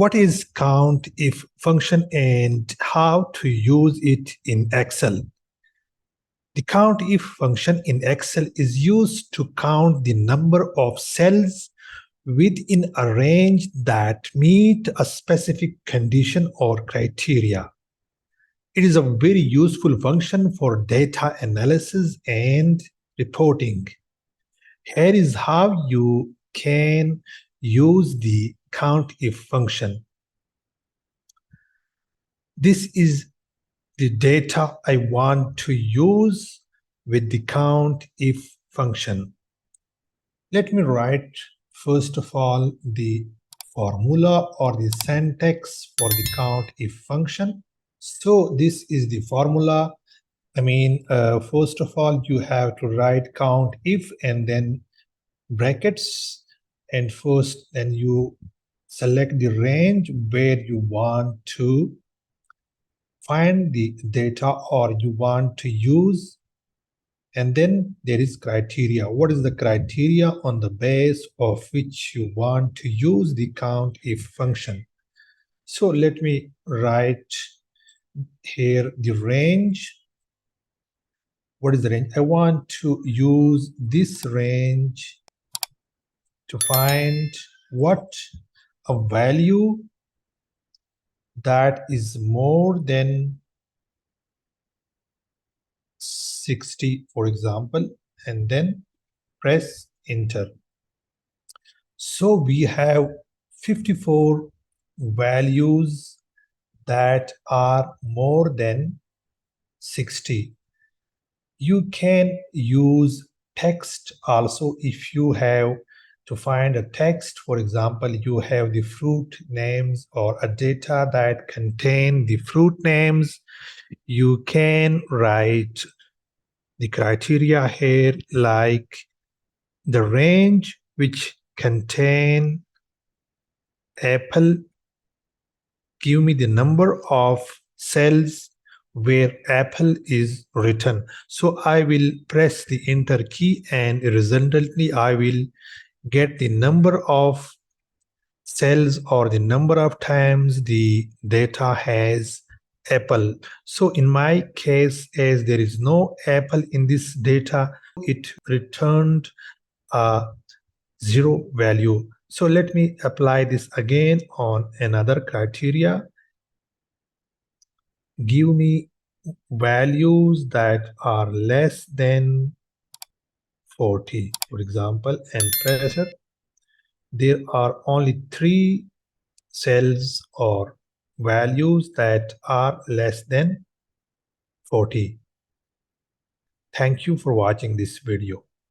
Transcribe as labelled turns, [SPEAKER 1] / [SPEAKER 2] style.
[SPEAKER 1] What is CountIF function and how to use it in Excel? The CountIF function in Excel is used to count the number of cells within a range that meet a specific condition or criteria. It is a very useful function for data analysis and reporting. Here is how you can use the CountIF function. This is the data I want to use with the CountIF function. Let me write first of all the formula or the syntax for the CountIF function. So this is the formula. First of all, you have to write CountIF and then brackets, and then you select the range where you want to find the data or you want to use, and then there is criteria. What is the criteria on the base of which you want to use the CountIF function? So let me write here the range. What is the range? I want to use this range to find what a value that is more than 60, for example, and then press enter. So we have 54 values that are more than 60. You can use text also if you have to find a text. For example, you have the fruit names or a data that contain the fruit names. You can write the criteria here like the range which contain apple. Give me the number of cells where apple is written. So I will press the enter key and resultantly I will get the number of cells or the number of times the data has apple. So in my case, as there is no apple in this data, it returned a 0 value. So let me apply this again on another criteria. Give me values that are less than 40, for example, and press it. There are only 3 cells or values that are less than 40. Thank you for watching this video.